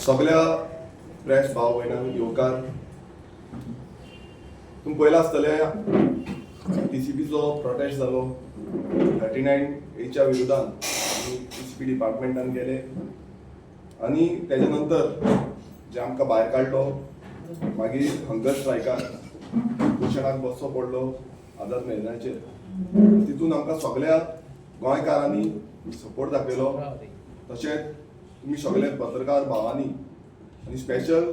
सगळ्या प्रेस भाव भयणांक येवकार तुम्ही पळयलां आसतलें टीसीपीचो प्रोटेस्ट जालो 39A विरोधान आमी टीसीपी डिपार्टमेंटान गेले आनी तेजे नंतर जे आमकां भायर काडलो मागीर हंगर स्ट्रायकार उपोशणाक बसचो पडलो आझाद मैदानाचेर तितून आमकां सगळ्या गोंयकारांनी सपोर्ट दाखयलो तशेंच तुमी सगळे पत्रकार भावांनी आनी स्पेशल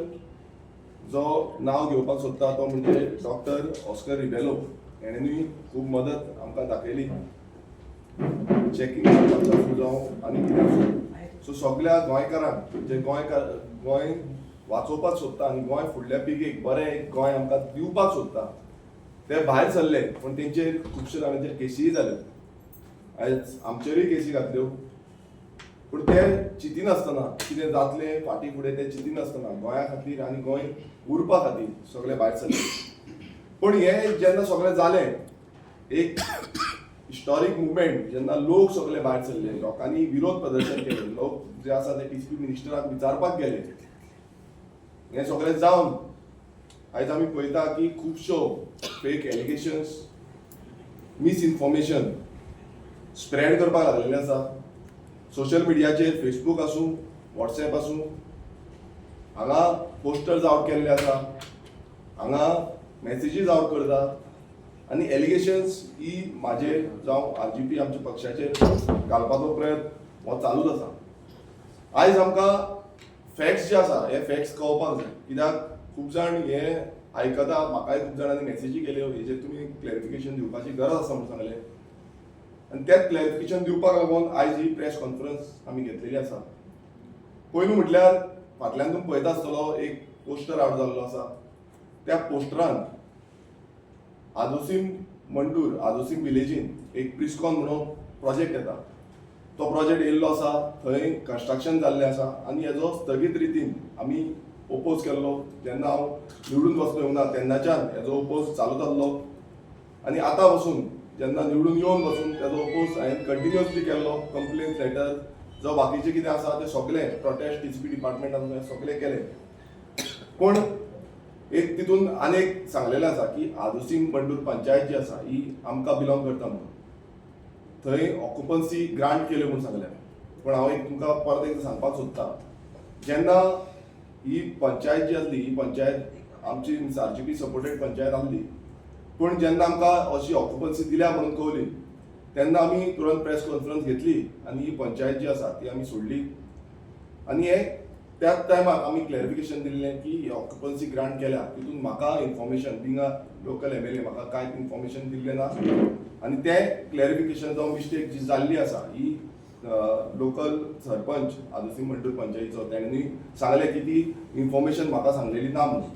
जो नांव घेवपाक सोदता तो म्हणजे डॉक्टर ऑस्कर रिबेलो हेणेंय खूब मदत आमकां दाखयली चॅकींग करपाक जावं आनी कितें सो सगळ्या गोंयकारांक जे गोंय वाचोवपाक सोदता आनी गोंय फुडल्या पिळगेक बरें एक गोंय आमकां दिवपाक सोदता ते भायर सरले पण तेंचेर खुबशे जाणांचेर केसीय जाल्यो आयज आमचेरूय केसी घातल्यो पूण ते चिंती नासतना कितें जातलें फाटीं फुडें ते चिंती नासतना गोंया खातीर आनी गोंय उरपा खातीर सगळे भायर सरले पूण हें जेन्ना सगळें जालें एक हिस्टॉरीक मुवमेंट जेन्ना लोक सगळे भायर सरले लोकांनी विरोध प्रदर्शन केलें लोक जे आसा ते टीसीपी मिनिस्टराक विचारपाक गेले हें सगळें जावन आयज आमी पळयता की खुबश्यो फेक एलिगेशन्स मिसइन्फॉर्मेशन स्प्रेड करपाक लागलेलें आसा सोशल मिडियाचेर फेसबूक आसूं व्हॉट्सएप आसूं हांगा पोस्टर्स आउट केल्ले आसा हांगा मेसेजीस आउट करता आनी एलिगेशन्स ही म्हाजेर जावं RGP आमच्या पक्षाचेर घालपाचो प्रयत्न हो चालूच आसा आयज आमकां फॅक्ट्स जे आसा हे फॅक्ट्स कळपाक जाय कित्याक खूब जाण हे आयकता म्हाकाय खूब जाणांनी मेसेजी केल्यो हेजेर तुमी क्लॅरिफिकेशन दिवपाची गरज आसा म्हणून सांगलें आनी तेच क्लॅरिफिकेशन दिवपाक लागून आयज ही प्रेस कॉन्फरन्स आमी घेतलेली आसा पयलू म्हटल्यार फाटल्यान तुमी पळयता आसतलो एक पोस्टर आउट जाल्लो आसा त्या पोस्टरान आदोसीम मंडूर आदोसीम विलेजीन एक प्रिस्कॉन म्हणून प्रोजेक्ट येता तो प्रोजेक्ट येयल्लो आसा थंय कन्स्ट्रक्शन जाल्लें आसा आनी हेजो स्थगीत रितीन आमी ओपोज केल्लो जेन्ना हांव निवडून वचून येवना तेन्नाच्यान हेजो ओपोज चालू जाल्लो आनी आतां वचून जेन्ना निवडून येवन वचून तेजो ओपोज हांवें कंटिन्युअसली केल्लो कंप्लेन लेटर जो बाकीचे कितें आसा ते सगळे प्रोटेस्ट टीसीपी डिपार्टमेंटान सगळे केले पूण एक तितून आनीक सांगलेलें आसा की आदोसीम मंडूर पंचायत जी आसा ही आमकां बिलोंग करता म्हणून थंय ऑक्युपन्सी ग्रांट केल्यो म्हणून सांगलें पूण हांव एक तुमकां परत एकदां सांगपाक सोदतां जेन्ना ही पंचायत जी आसली ही पंचायत आमची RGP सपोर्टेड पंचायत आसली पूण जेन्ना आमकां अशी ऑक्युपन्सी दिल्या म्हणून कळली तेन्ना आमी तुरंत प्रेस कॉन्फरन्स घेतली आनी ही पंचायत जी आसा ती आमी सोडली आनी हे त्याच टायमार आमी क्लॅरिफिकेशन दिल्लें की ही ऑक्युपन्सी ग्रांट केल्या तितून म्हाका इन्फॉर्मेशन बिंग लोकल MLA म्हाका कांय इन्फॉर्मेशन दिल्लें ना आनी तें क्लॅरिफिकेशन जावं मिस्टेक जी जाल्ली आसा ही लोकल सरपंच आदोसीम मंडूर पंचायतीचो तेणेंनी सांगलें की ती इन्फॉर्मेशन म्हाका सांगलेली ना म्हणून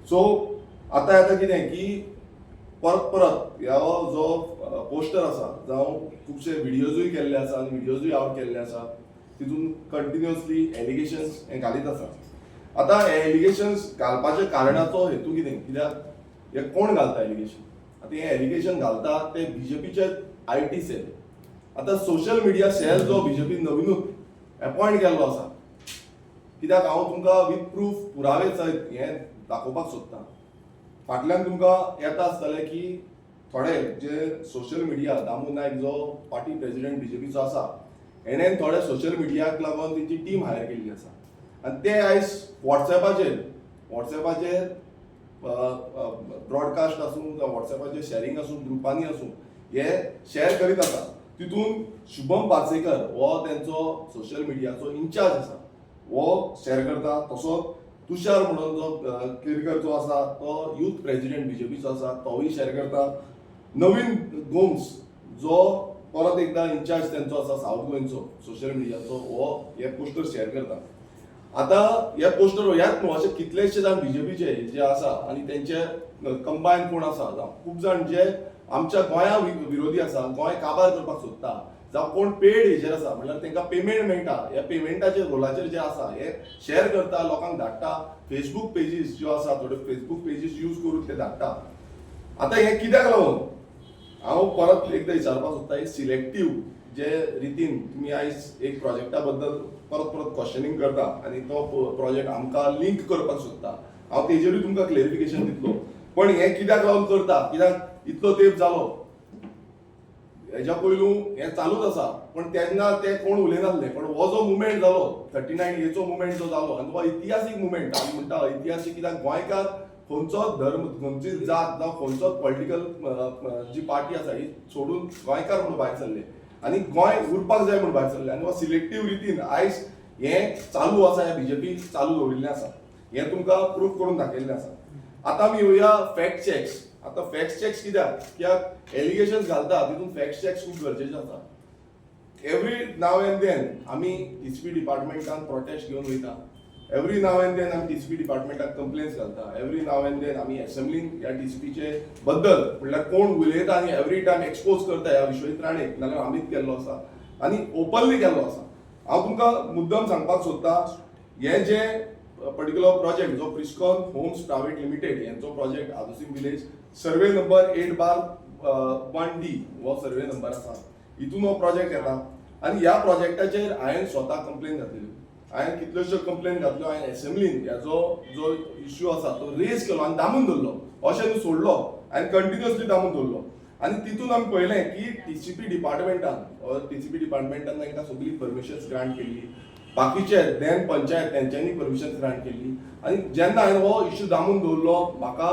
सो आतां कितें की परत ह्यो जो पोस्टर आसा जावं खुबशे व्हिडियोजूय केल्ले आसा आनी व्हिडियोजूय आउट केल्ले आसा तितून कंटिन्युअसली एलिगेशन्स हे घालीत आसा आतां हे एलिगेशन्स घालपाच्या कारणाचो हेतू कितें कित्याक हे कोण घालता एलिगेशन आतां हे एलिगेशन घालता ते BJPचे IT सेल आतां सोशल मिडिया सेल जो BJP नवीनूच अपॉयंट केल्लो आसा कित्याक हांव तुमकां विथ प्रूफ पुरावे सयत हें दाखोवपाक सोदतां फाटल्यान तुमकां येता आसतलें की थोडे जे सोशल मिडिया दामू नायक जो पार्टी प्रेसिडेंट BJPचो आसा हेणेन थोडे सोशल मिडियाक लागून तेंची टीम हायर केल्ली आसा आनी ते आयज व्हॉट्सएपाचेर ब्रॉडकास्ट आसूं जावं व्हॉट्सएपाचेर शेअरिंग आसूं ग्रुपांनी आसूं हे शेअर करीत आसा तितून शुभम पार्सेकर हो तेंचो सोशल मिडियाचो इन्चार्ज आसा हो शेअर करता तसोच तुषार म्हणून जो केरकर जो आसा तो यूथ प्रेसिडेंट BJPचो आसा तोय शेअर करता नवीन गोम्स जो परत एकदा इन्चार्ज तेंचो आसा साऊथ गोंयचो सोशल मिडियाचो हो हे पोस्टर शेअर करता आतां हे पोस्टर ह्याच न्हू अशे कितलेशे जाण BJPचे जे आसा आनी तेंचे कंबायन कोण आसा जावं खूब जाण जे आमच्या गोंया विरोधी आसा गोंय काबार करपाक सोदता जावं कोण पेड हेजेर आसा म्हणल्यार तांकां पेमेंट मेळटा ह्या पेमेंटाचेर रोलाचेर जे आसा हे शेअर करता लोकांक धाडटा फेसबूक पेजीस ज्यो आसा थोडे फेसबूक पेजीस यूज करून ते धाडटा आतां हे कित्याक लागून हांव परत एकदां विचारपाक सोदता एक सिलेक्टीव जे रितीन तुमी आयज एक प्रोजेक्टा बद्दल परत परत क्वेश्चनिंग करता आनी तो प्रोजेक्ट आमकां लिंक करपाक सोदता. हांव तेजेरूय तुमकां क्लेरिफिकेशन दितलो. पण हें कित्याक लागून करता, कित्याक इतलो तेंप जालो, हेच्या पयलू हें चालूच आसा. पण तेन्ना ते कोण उलयनासले. पण हो जो मुवमेंट जालो 39 एचो मुवमेंट जो जालो आनी तो इतिहासीक मुवमेंट. आमी म्हणटा इतिहासीक कित्याक गोंयकार खंयचोच धर्म, खंयची जात जावं खंयचोच पॉलिटिकल जी पार्टी आसा ही सोडून गोंयकार म्हणून भायर सरले आनी गोंय उरपाक जाय म्हणून भायर सरले. आनी हो सिलेक्टीव रितीन आयज हें चालू आसा, हें बीजेपी चालू दवरिल्लें आसा. हें तुमकां प्रूफ करून दाखयल्लें आसा. आतां आमी येवया फॅक्ट चॅक्स. आतां फॅक्ट चॅक्स कित्याक एलिगेशन्स घालता तितून फॅक्ट चॅक्स खूब गरजेचे आसा. एवरी नाव एंड देन आमी टीसीपी डिपार्टमेंटान प्रोटेस्ट घेवन वयता. एवरी नाव एंड देन आमी टीसीपी डिपार्टमेंटाक कंप्लेन्स घालता. एवरी नाव एंड देन आमी असेंब्लीन ह्या टीसीपीचे बद्दल म्हणल्यार कोण उलयता आनी एवरी टायम एक्सपोज करता ह्या विश्वजीत राणेक, नाल्यार आमीच केल्लो आसा आनी ओपनली केल्लो आसा. हांव तुमकां मुद्दम सांगपाक सोदता, हे जे पर्टिक्युलर प्रोजेक्ट जो प्रिस्कॉन होम्स प्रायवेट लिमिटेड हेंचो प्रोजेक्ट आदोसिंग विलेज सर्वे नंबर 8/1D हो सर्वे नंबर आसा. हितून हो प्रोजेक्ट येता आनी ह्या प्रोजेक्टाचेर हांवें स्वता कंप्लेन घातलेली. हांवें कितल्योश्यो कंप्लेन घातल्यो. हांवें असेंब्लीन ह्याचो जो इश्यू आसा तो रेज केलो आनी दामून दवरलो. अशें न्हू सोडलो, हांवें कंटिन्युअसली दामून दवरलो. आनी तितून आमी पळयलें की टीसीपी डिपार्टमेंटान तांकां सगळी परमिशन्स ग्रांट केल्ली. बाकीचे देन पंचायत तेंच्यांनी परमिशन ग्रांट केल्ली. आनी जेन्ना हांवें हो इश्यू दामून दवरलो, म्हाका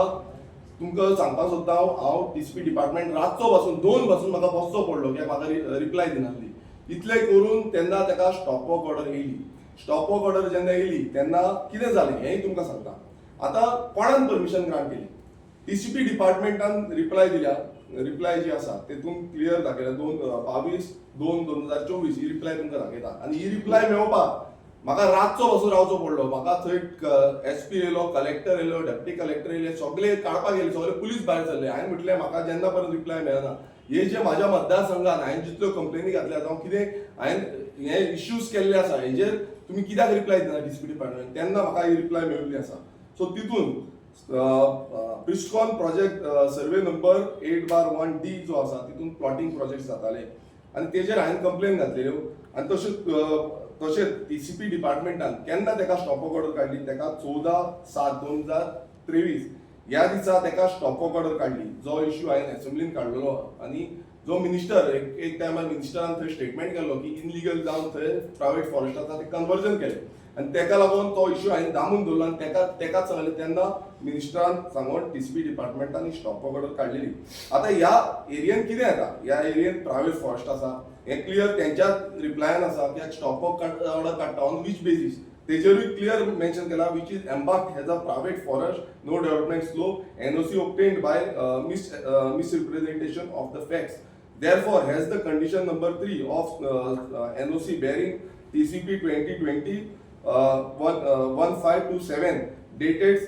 तुमकां सांगपाक सोदता हांव टीसीपी डिपार्टमेंट रातचो पासून 2 पासून म्हाका बसचो पडलो कित्याक म्हाका रिप्लाय दिनासली. इतलें करून तेन्ना ताका स्टॉप वर्क ऑर्डर येयली. स्टॉप वर्क ऑर्डर जेन्ना येयली तेन्ना कितें जालें हेंय तुमकां सांगता. आतां कोणान परमिशन ग्रांट केली? टीसीपी डिपार्टमेंटान रिप्लाय दिल्या. रिप्लाय जी आसा तेतून क्लियर दाखयला 22/2/2024 ही रिप्लाय तुमकां दाखयता. आनी ही रिप्लाय मेळोवपाक म्हाका रातचो पासून रावचो पडलो. म्हाका थंय एसपी येयलो, कलेक्टर येयलो, डेप्युटी कलेक्टर येयले, सगळे काडपाक येयले, सगळे पुलीस भायर सरले. हांवें म्हटलें म्हाका जेन्ना पर्यंत रिप्लाय मेळना, हे जे म्हाज्या मतदारसंघात हांवें जितल्यो कंप्लेनी घातल्या जावं कितें हांवें हे इश्यूज केल्ले आसा हेजेर तुमी कित्याक रिप्लाय दिना टीसीपी डिपार्टमेंट, तेन्ना म्हाका ही रिप्लाय मेळिल्ली आसा. सो तितून प्रिस्कॉन प्रोजेक्ट सर्वे नंबर 8/1D जो आसा तितून प्लॉटिंग प्रोजेक्ट जाताले आनी तेजेर हांवें कंप्लेन घातलेल्यो. आनी तशेंच टीसीपी डिपार्टमेंटान केन्ना ताका स्टॉप वर्क ऑर्डर काडली, ताका 14/7/2023 ह्या दिसा ताका स्टॉप वर्क ऑर्डर काडली. जो इश्यू हांवें असेंब्लीन काडलेलो आनी जो मिनिस्टर एक टायमार मिनिस्टरान थंय स्टेटमेंट केल्लो की इनलिगल जावन थंय प्रायवेट फॉरेस्ट आसा ते कन्वर्जन केलें आनी ताका लागून तो इश्यू हांवें दामून दवरलो आनी ताकाच सांगलें. तेन्ना मिनिस्टरान सांगून टीसीपी डिपार्टमेंटान स्टॉप वर्क ऑर्डर काडलेली. आतां ह्या एरियेन कितें येता, ह्या एरियेन प्रायवेट फॉरेस्ट आसा हें क्लियर तेंच्याच रिप्लायन आसा की स्टॉप वर्क ऑर्डर काडटा ऑन वीच बेसीस. तेजेरूय क्लियर मेन्शन केला which is embarked as a private forest, no development slope, NOC obtained by misrepresentation of the facts. Therefore, has the condition number 3 of NOC bearing TCP 2020 1527 dated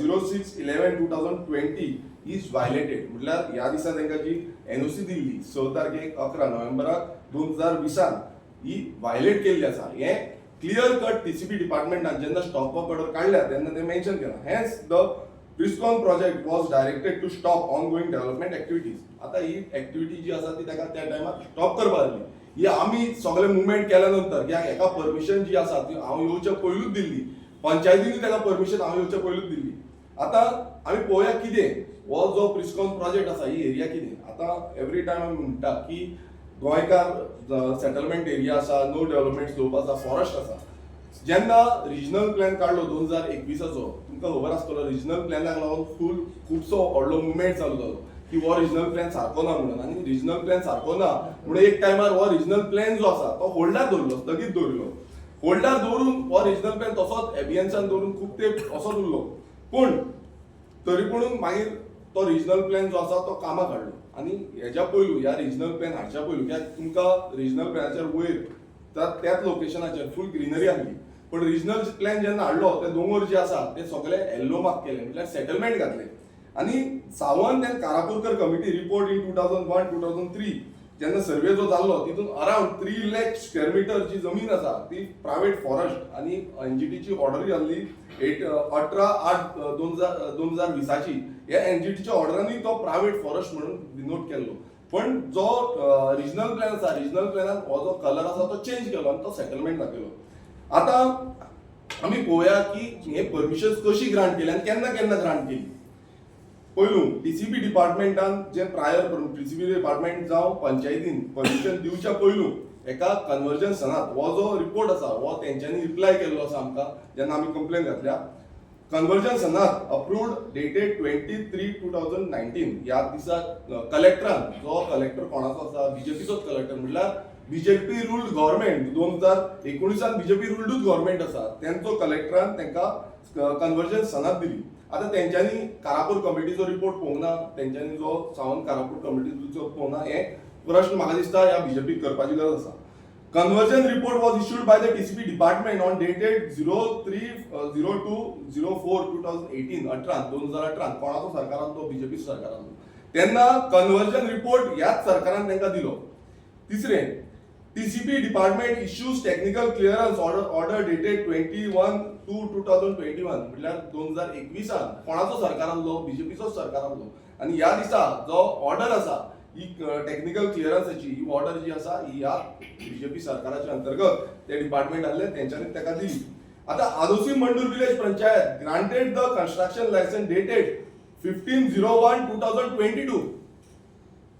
06/11/2020 is violated. म्हटल्यार ह्या दिसा तांकां जी NOC Delhi 6 तारखेक 11 नोव्हेंबराक 2020 ही violet केल्ली आसा. हें clear cut TCP डिपार्टमेंटान जेन्ना स्टॉप वर्क ऑर्डर काडल्या तेन्ना ते मेन्शन केला. Hence the Priscon project was directed to stop ongoing development activities. आता ही एक्टिविटी जी आसा ती ताका त्या टायमार स्टॉप करपाक जाली. ही आमी सगळे मुवमेंट केल्या नंतर कित्याक हेका परमिशन जी आसा ती हांव येवच्या पयलूच दिल्ली. पंचायतींनी ताका परमिशन हांव येवच्या पयलूच दिल्ली. आतां आमी पळोवया कितें हो जो प्रिस्कॉन प्रोजेक्ट आसा ही एरिया कितें. आतां एवरी टायम आमी म्हणटा की गोंयकार सेटलमेंट एरिया आसा, नो डेव्हलपमेंट स्लोप आसा, फॉरेस्ट आसा. जेन्ना रिजनल प्लॅन काडलो 2021चो तुमकां खबर आसतलो रिजनल प्लॅनाक लागून खुबसो व्हडलो मुवमेंट चालू जालो की हो रिजनल प्लॅन सारको ना म्हणून. आनी रिजनल प्लॅन सारको ना म्हणून एक टायमार हो रिजनल प्लॅन जो आसा तो होल्डार दवरलो, स्थगीत दवरलो. होल्डार दवरून हो रिजनल प्लॅन तसोच एबियन्सान दवरून खूब तेंप असोच उरलो. पूण तरी पूण मागीर तो रिजनल प्लॅन जो आसा तो कामाक हाडलो. आनी हेच्या पयलू ह्या रिजनल प्लॅन हाडच्या पयलू कित्याक तुमकां रिजनल प्लॅनाचेर वयर त्याच लोकेशनाचेर फूल ग्रीनरी आसली. पण रिजनल प्लॅन जेन्ना हाडलो ते दोंगर जे आसा ते सगळे येल्लो मार्क केले म्हटल्यार सेटलमेंट घातले. आनी Sawant and Karapurkar committee report in 2001-2003 जेन्ना सर्वे जो जाल्लो तितून अरावंड 3 लाख स्क्वेअर मिटर जी जमीन आसा ती प्रायवेट फॉरेस्ट आनी एनजीटीची ऑर्डर जाल्ली 18/8/2020ची. ह्या एनजीटीच्या ऑर्डरांनी तो प्रायवेट फॉरेस्ट म्हणून डिनोट केल्लो. पण जो रिजनल प्लॅन आसा रिजनल प्लॅनान हो जो कलर आसा तो चेंज केलो आनी तो सेटलमेंट दाखयलो. आता आमी पळोवया की हे परमिशन कशी ग्रांट केली आनी केन्ना केन्ना ग्रांट केली. पयलू टीसीपी डिपार्टमेंटान जे प्रायर टीसीपी डिपार्टमेंट जावं पंचायतीन परमिशन दिवच्या पयलू एका कन्वर्जन सनात हो जो रिपोर्ट आसा हो तेंच्यांनी रिप्लाय केल्लो आसा आमकां जेन्ना आमी कंप्लेन घातल्या. कन्वर्जन सनात अप्रूव्ड डेटेड 23/3/2019 ह्या दिसा कलेक्टरान, जो कलेक्टर कोणाचो आसा बीजेपीचोच कलेक्टर, म्हणल्यार बीजेपी रूल्ड गव्हर्नमेंट 2019 बीजेपी रूल्डूच गव्हर्नमेंट आसा, तेंचो कलेक्टरान तांकां कन्वर्जन सनात दिली. आता तेंच्यांनी कारापूर कमिटीचो रिपोर्ट पळोवंक ना, तेंच्यांनी जो सावंत कारापूर कमिटीचो पळोवंक ना, हे प्रश्न म्हाका दिसता ह्या बीजेपीक करपाची गरज आसा. Conversion report was issued by the TCP department on dated 03/02/04/2018 2018 कोणाचो सरकारान तो बीजेपी सरकारान तेन्ना कन्वर्जन रिपोर्ट ह्याच सरकारान तांकां दिलो. तिसरे TCP department issues technical clearance order dated 21/2/2021 म्हटल्यार 2021 कोणाचो सरकार आसलो, बीजेपीचो सरकार आसलो, आनी ह्या दिसा जो ऑर्डर आसा ही टेक्निकल क्लिअरन्साची ही ऑर्डर जी आसा ही ह्या बीजेपी सरकाराच्या अंतर्गत ते डिपार्टमेंट आसले तेंच्यांनी ताका दिली. आता Adosi Mandur village panchayat granted the construction licence dated 15/01/2022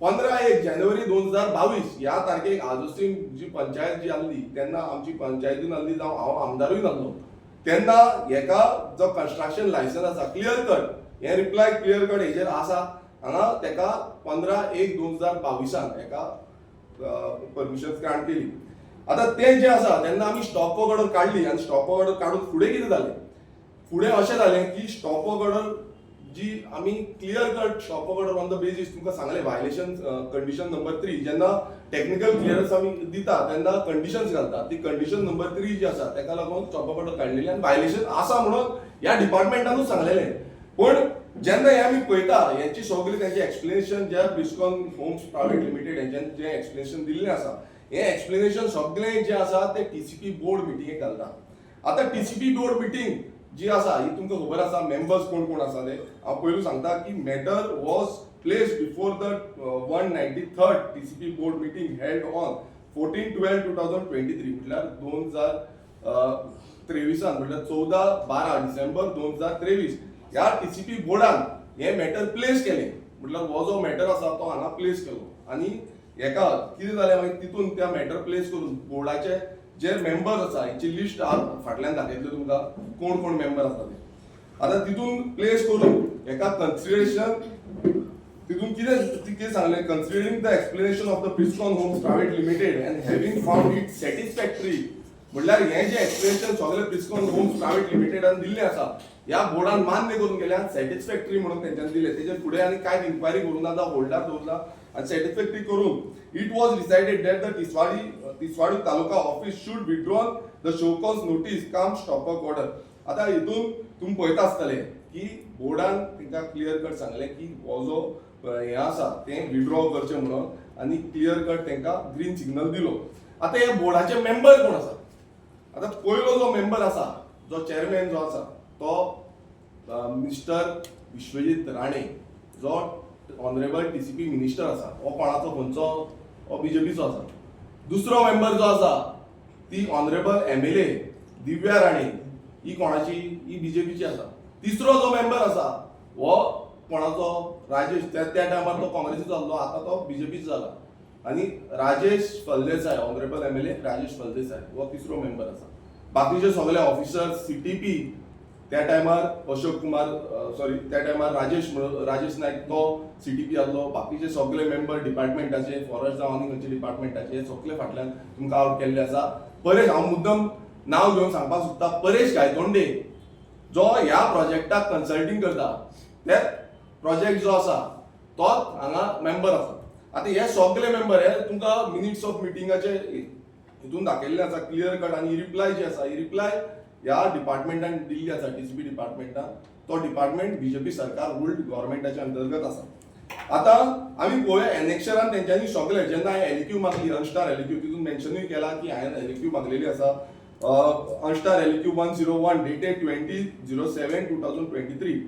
15 जानेवारी 2022 ह्या तारखेक आदोसी जी पंचायत जी आसली तेन्ना आमची पंचायतीन आसली जावं हांव आमदारूय नासलो तेन्ना हेका जो कंस्ट्रक्शन लायसन्स आसा क्लियर कट हे रिप्लाय क्लियर कट हेजेर आसा हांगा तेका 15/1/2022 हेका परमिशन ग्रांट केली. आता ते जे आसा तेन्ना आमी स्टॉप वर्क ऑर्डर काढली आनी स्टॉप वर्क ऑर्डर काडून फुडें कितें जालें, फुडें अशें जालें की स्टॉप वर्क ऑर्डर जी आमी clear cut stop work order on the basis तुमकां सांगलें व्हायलेशन कंडिशन नंबर 3 जेन्ना टेक्निकल क्लियरन्स आमी दिता तेन्ना कंडिशन्स घालता, ती कंडिशन नंबर 3 जी आसा ताका लागून स्टॉप वर्क ऑर्डर काडलेली आनी व्हायलेशन आसा म्हणून ह्या डिपार्टमेंटानूच सांगलेलें. पण जेन्ना हे आमी पळयता हेंची सगळी तेंचे एक्सप्लेनेशन जे ब्रिस्कॉन होम्स प्रायवेट लिमिटेड हेंच्यानी जे एक्सप्लेनेशन दिल्लें आसा हे एक्सप्लेनेशन सगळें जे आसा ते टीसीपी बोर्ड मिटिंगेक घालता. आता टीसीपी बोर्ड मिटिंग जी आसा ही तुमकां खबर आसा मेंबर्स कोण कोण आसा ते हांव पयलू सांगता की matter was placed before the 193rd TCP board meeting held on 14/12/2023 म्हटल्यार 2023 म्हटल्यार 14-12 डिसेंबर 2023 ह्या टीसीपी बोर्डान हे मॅटर प्लेस केले. म्हटल्यार हो जो मॅटर आसा तो हांगा प्लेस केलो आनी हेका कितें जालें मागीर तितून त्या मॅटर प्लेस करून बोर्डाचे जे मेंबर्स आसा हेची लिस्ट फाटल्यान दाखयतले तुमकां कोण कोण मेंबर आसा ते. आता तितून प्लेस करून हेका कन्सिडरेशन तितून कितें सांगलें considering the explanation of the Priscon homes private limited and having found it satisfactory म्हटल्यार हे जे एक्सप्लेनेशन सगळे ब्रिस्कॉन होम्स प्रायवेट लिमिटेडान दिल्ले आसा ह्या बोर्डान मान्य करून गेले आनी सॅटिस्फॅक्टरी म्हणून तेंच्यांनी दिले. तेजे फुडें आनी कांय इन्क्वायरी करूं ना होल्डार दवरला आनी सॅटिस्फॅक्टरी करून it was decided that the Tiswadi taluka office should withdrawn the show cause notice come stop work order. आता हितून तुम्ही पळयता आसतले की बोर्डान तांकां क्लियर कट सांगलें की हो जो हे आसा तें विथड्रॉ करचें म्हणून आनी क्लियर कट तांकां ग्रीन सिग्नल दिलो. आता हे बोर्डाचे मेंबर कोण आसा, आता पयलो जो मेंबर आसा जो चेअरमॅन जो आसा तो मिस्टर विश्वजीत राणे जो ऑनरेबल टीसीपी मिनिस्टर आसा हो कोणाचो खंयचो हो बीजेपीचो आसा. दुसरो मेंबर जो आसा ती ऑनरेबल एमएलए दिव्या राणे ही कोणाची ही बीजेपीची आसा. तिसरो जो मेंबर आसा हो कोणाचो राजेश त्या टायमार तो काँग्रेसीचो आसलो आता तो बीजेपीचो जाला आनी राजेश फळदेसाय ऑनरेबल एमएलए राजेश फळदेसाय हो तिसरो मेंबर आसा. बाकीचे सगळे ऑफिसर्स सीटीपी त्या टायमार अशोक कुमार त्या टायमार राजेश नायक तो सीटीपी आसलो. बाकीचे सगळे मेंबर डिपार्टमेंटाचे फॉरेस्ट जावं आनी खंयचे डिपार्टमेंटाचे सगळे फाटल्यान तुमकां आउट केल्ले आसा. परेश हांव मुद्दम नांव घेवन सांगपाक सोदता परेश गायतोंडे जो ह्या प्रोजेक्टाक कन्सल्टिंग करता ते प्रोजेक्ट जो आसा तोच हांगा मेंबर आसा. आता हे सगळे मेंबर हे तुमकां मिनिट्स ऑफ मिटिंगाचे हितून दाखयल्ले आसा क्लियर कट आनी रिप्लाय जी आसा ही रिप्लाय ह्या डिपार्टमेंटान दिल्ली आसा टीसीपी डिपार्टमेंटान. तो डिपार्टमेंट बीजेपी सरकार रूल्ड गव्हर्नमेंटाच्या अंतर्गत आसा. आता आमी पळोवया एनेक्शनान तेंच्यांनी सगळे जेन्ना हांवें एलिक्यू मागली अनस्टार एलिक्यू तितून मेन्शनूय केला की हांवें एलिक्यू मागलेली आसा अनस्टार एलिक्यू 101 dated 20/07/2023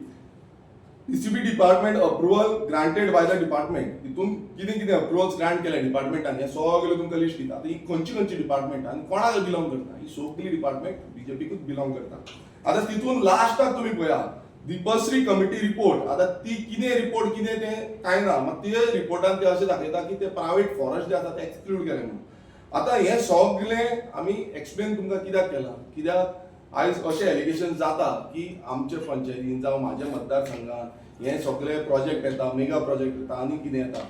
DCP department approval granted by the department. हितून कितें कितें अप्रुवल्स ग्रांट केल्या डिपार्टमेंटान हे सगळे तुमकां लिस्ट दिता. आतां ही खंयची डिपार्टमेंट आनी कोणाक बिलोंग करता, ही सगळी डिपार्टमेंट बीजेपीकूच बिलोंग करता. आतां तितून लास्टाक तुमी पळया दीपश्री कमिटी रिपोर्ट. आतां ती कितें रिपोर्ट कितें तें कांय ना, मात ते रिपोर्टान ते अशें दाखयता की ते प्रायवेट फॉरेस्ट जे आसा ते एक्सक्लूड केले म्हणून. आतां हे सगळें आमी एक्सप्लेन तुमकां कित्याक केलां, कित्याक आयज अशें एलिगेशन जाता की आमचे पंचायतीन जावं म्हाज्या मतदारसंघात हे सगळे प्रोजेक्ट येता, मेगा प्रोजेक्ट येता आनी कितें येता.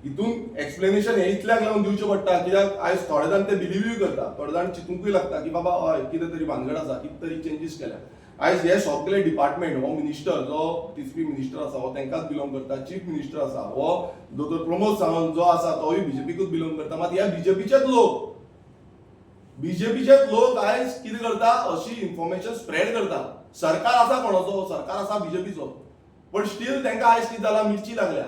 हितून एक्सप्लेनेशन हे इतल्याक लागून दिवचें पडटा कित्याक आयज थोडे जाण ते बिलिव्यूय करता, थोडे जाण चिंतूंकूय लागता की बाबा हय कितें तरी भानगड आसा, कितें तरी चेंजीस केल्या. आयज हे सगळे डिपार्टमेंट हो मिनिस्टर जो DCP मिनिस्टर आसा हो तांकांच बिलोंग करता. चीफ मिनिस्टर आसा हो दोतोर प्रमोद सावंत जो आसा तोय बीजेपीकूच बिलोंग करता. मात ह्या बीजेपीचेच लोक आयज कितें करता, अशी इन्फॉर्मेशन स्प्रेड करता. सरकार आसा कोणाचो, सरकार आसा बीजेपीचो, पण स्टील तांकां आयज कितें जाला, मिरची लागल्या.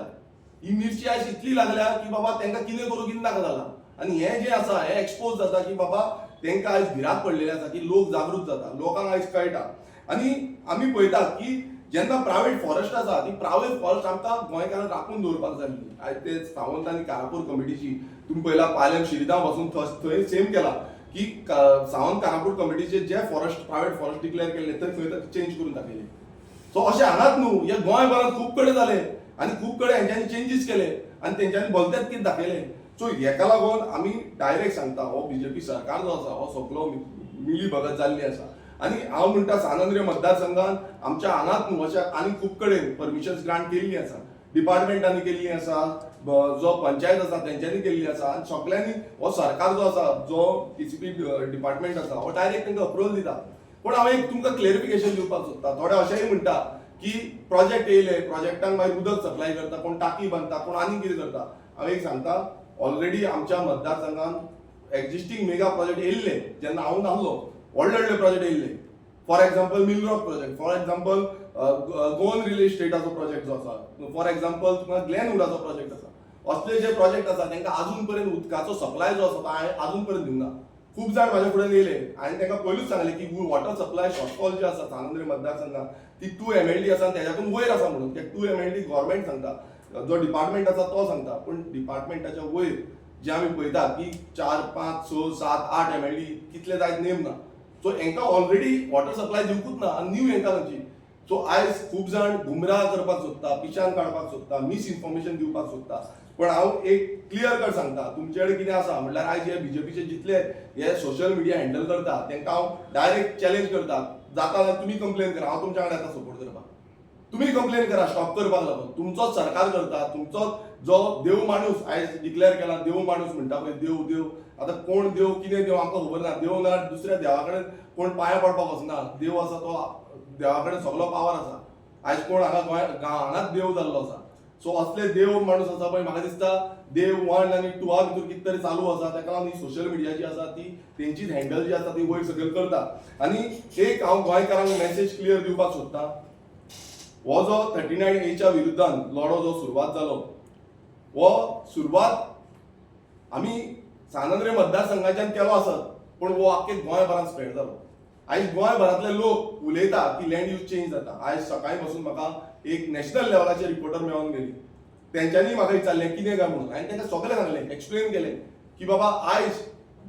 ही मिरची आयज इतली लागल्या की बाबा तांकां कितें करूं कितें नाका जाला. आनी हे जे आसा हे एक्सपोज जाता की बाबा तांकां आयज भिरांत पडलेली आसा की लोक जागृत जाता, लोकांक आयज कळटा. आनी आमी पळयता की जेन्ना प्रायवेट फॉरेस्ट आसा ती प्रायवेट फॉरेस्ट आमकां गोंयकारांक राखून दवरपाक जाय. आयज ते सावंत आनी कारापूर कमिटीची तुम्ही पळयला पालम शिरगांव पासून थंय सेम केला की सावंत कारापूर कमिटीचे जे फॉरेस्ट प्रायवेट फॉरेस्ट डिक्लेअर केले थंय खंय चेंज करून दाखयले. सो अशें हांगाच न्हू, हे गोंयभरांत खूब कडेन जाले आनी खूब कडेन हेंच्यांनी चेंजीस केले आनी तेंच्यांनी भलतेच कितें दाखयले. सो हेका लागून आमी डायरेक्ट सांगता हो बीजेपी सरकार जो आसा हो सगळो मिली भगत जाल्ली आसा. आनी हांव म्हणटा सानंद्रे मतदारसंघात आमच्या हांगाच न्हू अशा आनी खूब कडेन परमिशन्स ग्रांट केल्ली आसा, डिपार्टमेंटांनी केल्ली आसा, जो पंचायत आसा तेंच्यांनी केल्ली आसा. आनी सगळ्यांनी हो सरकार जो आसा जो DCP डिपार्टमेंट आसा हो डायरेक्ट तांकां अप्रुवल दिता. पण हांव एक तुमकां क्लेरिफिकेशन दिवपाक सोदता. थोडे अशेंय म्हणटा की प्रोजेक्ट येयले, प्रोजेक्टांक मागीर उदक सप्लाय करता, कोण टाकी बांदता, कोण आनी कितें करता. हांव एक सांगता, ऑलरेडी आमच्या मतदारसंघात एक्झिस्टिंग मेगा प्रोजेक्ट येयल्ले जेन्ना हांव नासलो, व्हडले व्हडले प्रोजेक्ट येयल्ले. For example mill rock project, for example Goan real इस्टेटाचो प्रोजेक्ट जो आसा, फॉर एक्झाम्पल तुमकां ग्लेनवुडाचो प्रोजेक्ट आसा. असले जे प्रोजेक्ट आसा तांकां अजून पर्यंत उदकाचो सप्लाय जो आसा तो हांवें अजून पर्यंत दिवना. खूब जाण म्हाज्या फुड्यान येयले आनी तांकां पयलूच सांगलें की वॉटर सप्लाय शॉर्टफॉल जे आसा सानंद्रे मतदारसंघात ती 2 MLD आसा आनी तेज्याकून वयर आसा म्हणून. ते 2 MLD गव्हर्नमेंट सांगता, जो डिपार्टमेंट आसा तो सांगता, पण डिपार्टमेंटाच्या वयर जे आमी पळयता की 4, 5, 6, 7, 8 MLD कितले जायत नेम ना. सो हांकां ऑलरेडी वॉटर सप्लाय दिवकूच ना आनी न्यू हांकां खंयची. सो आयज खूब जाण गुमराह करपाक सोदता, पिशान काडपाक सोदता, मिसइन्फॉर्मेशन दिवपाक सोदता. पण हांव एक क्लियर कट सांगता, तुमचे कडेन कितें आसा म्हणल्यार आयज हे बीजेपीचे जितले हे सोशल मिडिया हँडल करता तांकां हांव डायरेक्ट चॅलेंज करता. जाता जाल्यार तुमी कंप्लेन करा, हांव तुमच्या कडेन येता सपोर्ट करपाक. तुमी कंप्लेन करा स्टॉप करपाक लागून. तुमचोच सरकार करता, तुमचोच जो देव माणूस आयज डिक्लेअर केला देव माणूस म्हणटा पळय, देव देव. आतां कोण देव कितें देव आमकां खबर ना. देव ना दुसऱ्या देवा कडेन कोण पांयां पडपाक वचना. देव आसा तो देवा कडेन सगळो पावर आसा. आयज कोण हांगा हांगाच देव जाल्लो आसा. सो असले देव माणूस आसा पळय, म्हाका दिसता देव 1 आनी 2 भितर कितें तरी चालू आसा. ताका लागून ही सोशल मिडिया जी आसा ती तेंचीच हँडल जी आसा ती वयर सकयल करता. आनी एक हांव गोंयकारांक मेसेज क्लियर दिवपाक सोदतां. हो जो 39A विरुद्धान लढो जो सुरवात जालो, हो सुरवात आमी सानंद्रे मतदारसंघाच्यान केलो आसत, पण हो आख्खे गोंयभरांत स्प्रेड जालो. आयज गोंयभरांतले लोक उलयता की लँड यूज चेंज जाता. आयज सकाळी पासून म्हाका एक नॅशनल लेवलाचे रिपोर्टर मेळोन गेली. तेंच्यांनी म्हाका विचारलें कितें काय म्हणून. हांवें तांकां सगळें सांगलें, एक्सप्लेन केलें की बाबा आयज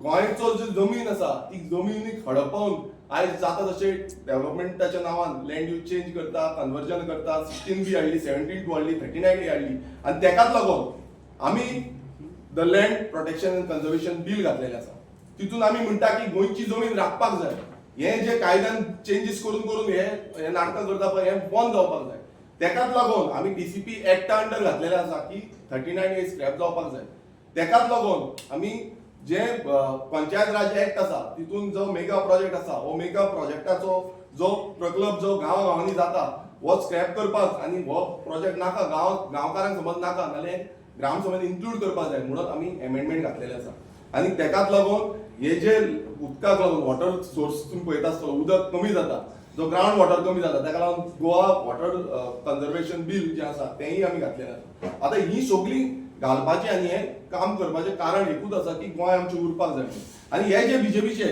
गोंयचो जो जमीन आसा ती जमिनीक हडपावन आयज जाता तशें डेव्हलपमेंटाच्या नांवान लँड यूज चेंज करता, कन्वर्जन करता. 16B हाडली, 17(2) हाडली, 39A हाडली. आनी तेकाच लागून आमी the land protection and conservation bill घातलेलें आसा. तितून आमी म्हणटा की गोंयची जमीन राखपाक जाय. हे जे कायद्यान चेंजीस करून करून हे नाटकां करता पळय हे बंद जावपाक जाय. तेकाच लागून आमी DCP एक्टा अंडर घातलेले आसा की 39A स्क्रॅप जावपाक जाय. तेकाच लागून आमी जे पंचायत राज एक्ट आसा तितून जो मेगा प्रोजेक्ट आसा हो मेगा प्रोजेक्टाचो जो प्रकल्प जो गांवांनी जाता हो स्क्रॅप करपाक आनी हो प्रोजेक्ट नाका गांवकारांक समज नाका नाल्यार ग्राम सभेन इन्क्लूड करपाक जाय म्हणून आमी एमेंडमेंट घातलेले आसा. आनी तेकाच लागून हे जे उदकाक लागून वॉटर सोर्स तुमी पळयता आसतलो उदक कमी जाता, जो ग्रावंड वॉटर कमी जाता ताका लागून गोवा वॉटर कन्झर्वेशन बील जे आसा तेंय आमी घातलेलें आसा. आतां ही सगळीं घालपाचें आनी हें काम करपाचें कारण एकूच आसा की गोंय आमचें उरपाक जाय. आनी हे जे बीजेपीचे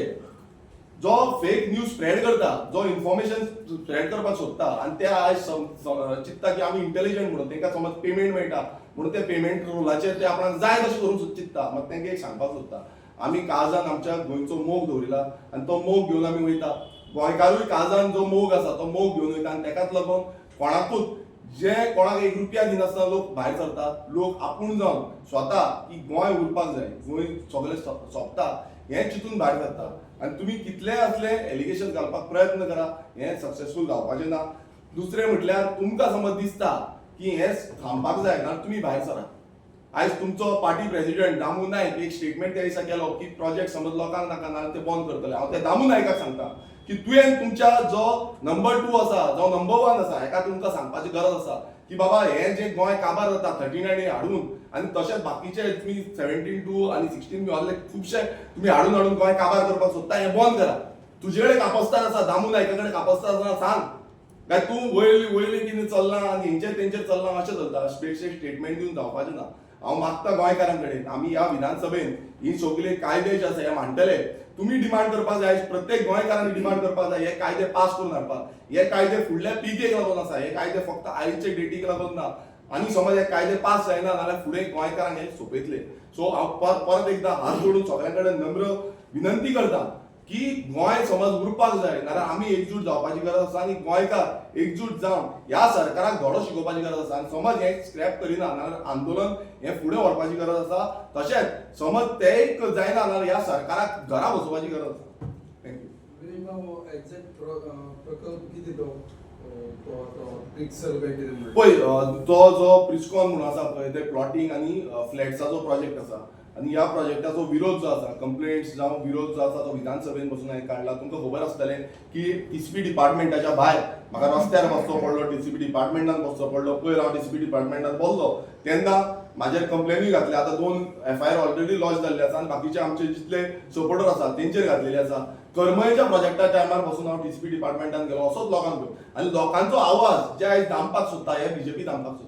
जो फेक न्यूज स्प्रेड करता, जो इन्फॉर्मेशन स्प्रेड करपाक सोदता आनी ते आयज चिंतता की आमी इंटेलिजंट म्हणून तांकां समज पेमेंट मेळटा म्हणून ते पेमेंट रोलाचेर ते आपणाक जाय तशें करूंक चिंतता. मात तांकां एक सांगपाक सोदता, आमी काळजान आमच्या गोंयचो मोग दवरिला आनी तो मोग घेवन आमी वयता. गोंयकारूय काळजान जो मोग आसा तो मोग घेवन वयता आनी ताकाच लागून कोणाकूच जे कोणाक 1 रुपया दिनासतना लोक भायर सरतात, लोक आपूण जावन स्वता की गोंय उरपाक जाय, गोंय सगळें सोंपता हें चिंतून भायर सरता. आनी तुमी कितले असले एलिगेशन घालपाक प्रयत्न करा, हें सक्सेसफूल जावपाचें ना. दुसरें म्हटल्यार तुमकां समज दिसता की हें थांबपाक जाय जाल्यार तुमी भायर सरा. आयज तुमचो पार्टी प्रेसिडेंट दामू नायक एक स्टेटमेंट त्या दिसा केलो की प्रोजेक्ट समज लोकांक नाका नाल्यार ते बंद करतले. हांव त्या दामू नायकाक सांगता की तुवें तुमच्या जो नंबर 2 आसा, जो नंबर 1 आसा, हेका तुमकां सांगपाची गरज आसा की बाबा हें जे गोंय काबार जाता 39 हाडून आनी तशेंच बाकीचे तुमी 17 आनी 16 आहले खुबशे तुमी हाडून गोंय काबार करपाक सोदता, हें बंद करा. तुजे कडेन कापस्तान आसा, दामू नायका कडेन कापस्तान आसा सांग, काय तूं वयली कितें चल्लां आनी हेंचेर तेंचेर चल्लां अशें चलता. स्टेटमेंट दिवन जावपाचें ना. हांव मागता गोंयकारां कडेन, आमी ह्या विधानसभेन ही सगळे कायदे जे आसा हे मांडटले. तुमी डिमांड करपाक जाय, प्रत्येक गोंयकारांनी डिमांड करपाक जाय हे कायदे पास करून हाडपाक. हे कायदे फुडल्या पिळगेक लागून आसा, हे कायदे फक्त आयचे डेटीक लागून ना. आनी समज हे कायदे पास जायना जाल्यार फुडें गोंयकारांक हे सोंपयतले. सो हांव परत एकदां हात जोडून सगळ्यां कडेन नम्र विनंती करता की गोंय समज उरपाक जाय जाल्यार आमी एकजूट जावपाची गरज आसा आनी गोंयकार एकजूट जावन ह्या सरकाराक धडो शिकोवपाची गरज आसा. आनी समज हे स्क्रॅप करिना जाल्यार आंदोलन हे फुडें व्हरपाची गरज आसा. तशेंच समज तेय जायना जाल्यार ह्या सरकाराक घरा बसोवपाची गरज आसा. थँक्यू. एक्झॅक्ट प्रकल्प कितें तो सर्वे कितें पळय, तो जो प्रिस्कॉन म्हणून आसा पळय ते प्लॉटिंग आनी फ्लॅट्साचो प्रोजेक्ट आसा आनी ह्या प्रोजेक्टाचो विरोध जो आसा, कंप्लेंट्स जावं विरोध जो आसा तो विधानसभेन बसून हांवें काडला. तुमकां खबर आसतलें की टीसीपी डिपार्टमेंटाच्या भायर म्हाका रस्त्यार बसचो पडलो, टीसीपी डिपार्टमेंटान बसचो पडलो. पयर हांव टीसीपी डिपार्टमेंटान बसलो तेन्ना म्हाजेर कंप्लेनूय घातले. आतां 2 FIR ऑलरेडी लॉन्च जाल्ले आसा आनी बाकीचे आमचे जितले सपोर्टर आसा तेंचेर घातलेले आसा. करमयेच्या प्रोजेक्टा टायमार बसून हांव टीसीपी डिपार्टमेंटान गेलो असोच लोकांक घेवन आनी लोकांचो आवाज जे आयज दामपाक सोदता हे बीजेपी दामपाक सोदता.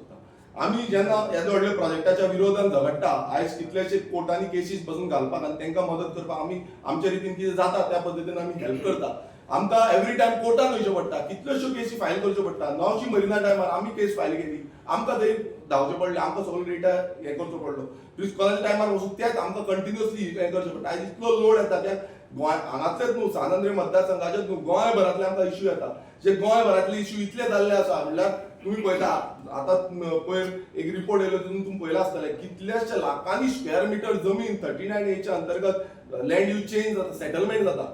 आमी जेन्ना येदो व्हडल्या प्रोजेक्टाच्या विरोधान झगडटा, आयज कितलेशे कोर्टांनी केसीस बसून घालपाक आनी तांकां मदत करपाक आमी आमच्या रितीन कितें जाता त्या पद्दतीन आमी हेल्प करता. आमकां एवरी टायम कोर्टान वयचें पडटा, कितल्योश्यो केसी फायल करच्यो पडटा. नवशी मरिना टायमार आमी केस फायल केली, आमकां थंय धांवचें पडलें, आमकां सगळो डेटा हें करचो पडलो. प्रिस्कॉनाच्या टायमार वचून तेच आमकां कंटिन्युअसली हें करचें पडटा. आयज इतलो लोड येता त्या गोंय हांगातलेच न्हू, सांद्रे मतदारसंघाचेच न्हू, गोंयभरांतले आमकां इश्यू येता. जे गोंयभरांतले इश्यू इतले जाल्ले आसा म्हणल्यार तुम्ही पळयता आतां पयर एक रिपोर्ट येयलो तितून तुम्ही पळयला आसतलें कितल्याशे लाखांनी स्क्वेअर मिटर जमीन 39A अंतर्गत लँड यूज चेंज जाता, सेटलमेंट जाता.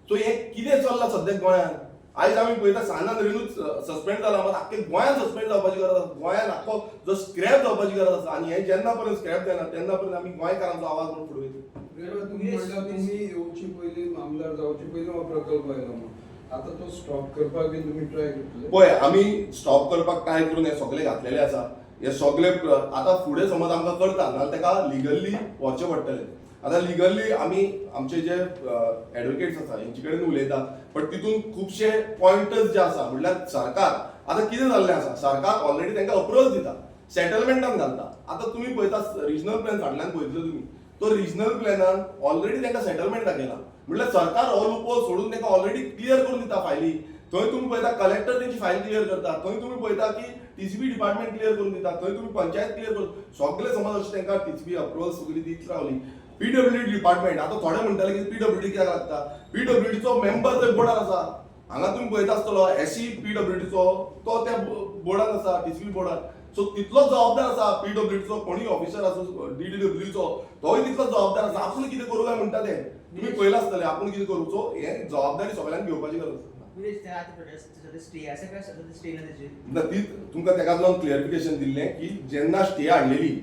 सो हे कितें चल्लां सद्या गोंयांत. आयज आमी पळयता सांद्रेनूच सस्पेंड जाला, मात आख्खे गोंयांत सस्पेंड जावपाची गरज आसा. गोंयांत आख्खो जो स्क्रॅप जावपाची गरज आसा आनी हे जेन्ना पर्यंत स्क्रॅप जायना तेन्ना पर्यंत आमी गोंयकारांचो आवाज म्हणून फुडें वयतले. तुम्ही येवची पयलीं आमदार जावचे पयलीं हो प्रकल्प आयलो म्हणून आता तो स्टॉप करपाक बी तुम्ही ट्राय करतले? पळय, आमी स्टॉप करपाक ट्राय करून हे सगळे घातलेले आसा. हे सगळे आतां फुडें समज आमकां करता नाल्यार ताका लिगली वचचें पडटलें. आतां लिगली आमी आमचे जे एडवोकेट्स आसा हेंचे कडेन उलयता, बट तितून खुबशे पॉयंटर्स जे आसा म्हणल्यार सरकार आतां कितें जाल्लें आसा, सरकार ऑलरेडी तांकां अप्रोच दिता, सेटलमेंटान घालता. आतां तुमी पळयता रिजनल प्लॅन फाटल्यान पळयतलो तुमी, तो रिजनल प्लॅनान ऑलरेडी तांकां सेटलमेंट दाखयला. म्हणल्यार सरकार हो लूपहोल सोडून तांकां ऑलरेडी क्लियर करून दिता फायली. थंय तुमी पळयता कलेक्टर तेंची फायल क्लियर करता, थंय तुमी पळयता की टीसीपी डिपार्टमेंट क्लियर करून दिता, थंय तुमी पंचायत क्लियर करून सगळे समज अशें तांकां टीसीपी अप्रुवल सगळी दीत रावली. PWD डिपार्टमेंट आतां थोडे म्हणटाले की PWD कित्याक लागता, PWDचो मेंबर थंय बोर्डार आसा. हांगा तुमी पळयता आसतलो SC PWDचो तो त्या बोर्डार आसा, टीसीपी बोर्डार. सो तितलोच जबाबदार आसा PWDचो कोणी ऑफिसर आसूं, DDWचो तोय तितलोच जबाबदार आसा. आपूण कितें करूं काय म्हणटा ते तुमी पळयलां आसतलें, आपूण कितें करूं. सो हे जबाबदारी सगळ्यांक घेवपाची गरज आसा. ती तुमकां तेका लागून क्लियरिफिकेशन दिल्लें की जेन्ना स्टे हाडलेली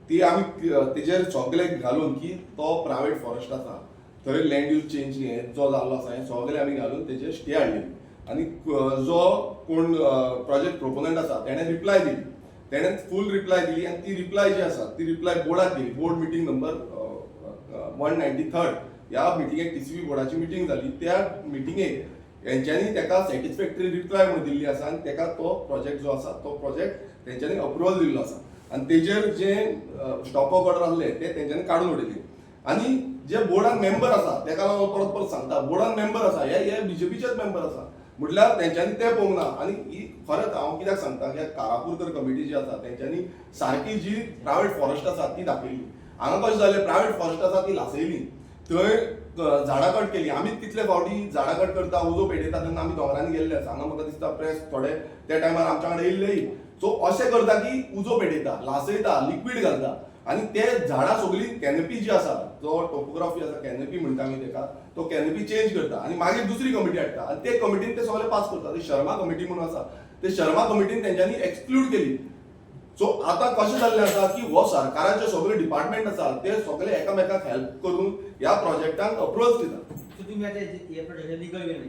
ती आमी तेजेर सगळे घालून की तो प्रायवेट फॉरेस्ट आसा, थंय लँड यूज चेंज जो जाल्लो आसा हे सगळे आमी घालून तेजेर स्टे हाडलेली. आनी जो कोण प्रोजेक्ट प्रोपोनंट आसा तेणें रिप्लाय दिली, तेणें फूल रिप्लाय दिली आनी ती रिप्लाय जी आसा ती रिप्लाय बोर्डाक दिली. बोर्ड मिटींग नंबर 193 ह्या मिटिंगेक टीसीपी बोर्डाची मिटींग जाली. त्या मिटिंगेक हेंच्यांनी ताका सॅटिस्फॅक्टरी रिप्लाय म्हणून दिल्ली आसा आनी ताका तो प्रोजेक्ट जो आसा तो प्रोजेक्ट तेंच्यांनी अप्रुवल दिल्लो आसा. आनी तेजेर जे स्टॉप वर्क ऑर्डर आसले ते तेंच्यांनी काडून उडयले. आनी जे बोर्डान मेंबर आसा तेका लागून परत परत सांगता बोर्डान मेंबर आसा हे बीजेपीचेच मेंबर आसा म्हटल्यार तेंच्यांनी ते पळोवंक ना आनी ही खरेंच हांव कित्याक सांगता की कारापुरकर कमिटी जी आसा तेंच्यांनी सारकी जी प्रायवेट फॉरेस्ट आसा ती दाखयली हांगा कशें जालें प्रायवेट फॉरेस्ट आसा ती लासयली थंय झाडां कट केली आमी तितले फावटी झाडां कट करता उजो पेटयता तेन्ना आमी दोंगरांनी गेल्ले आसा हांगा म्हाका दिसता प्रेस थोडे त्या टायमार आमच्या कडेन येयल्लेय सो अशें करता की उजो पेटयता लासयता लिक्वीड घालता आनी ते झाडां सगळी कॅनपी जी आसा जो टोपोग्राफी आसा कॅनपी म्हणटा आमी तेका तो कॅनपी चेंज करता आनी मागीर दुसरी कमिटी हाडटा आनी ते कमिटीन ते सगळे पास करता ती शर्मा कमिटी म्हणून आसा ते शर्मा कमिटीन तेंच्यांनी एक्सक्लूड केली सो आता कशें जाल्लें आसा की हो सरकाराचे सगळे डिपार्टमेंट आसा ते सगळे एकामेकाक हेल्प करून ह्या प्रोजेक्टाक अप्रोच दिता तुम्ही आता हे प्रोजेक्ट लीगल वे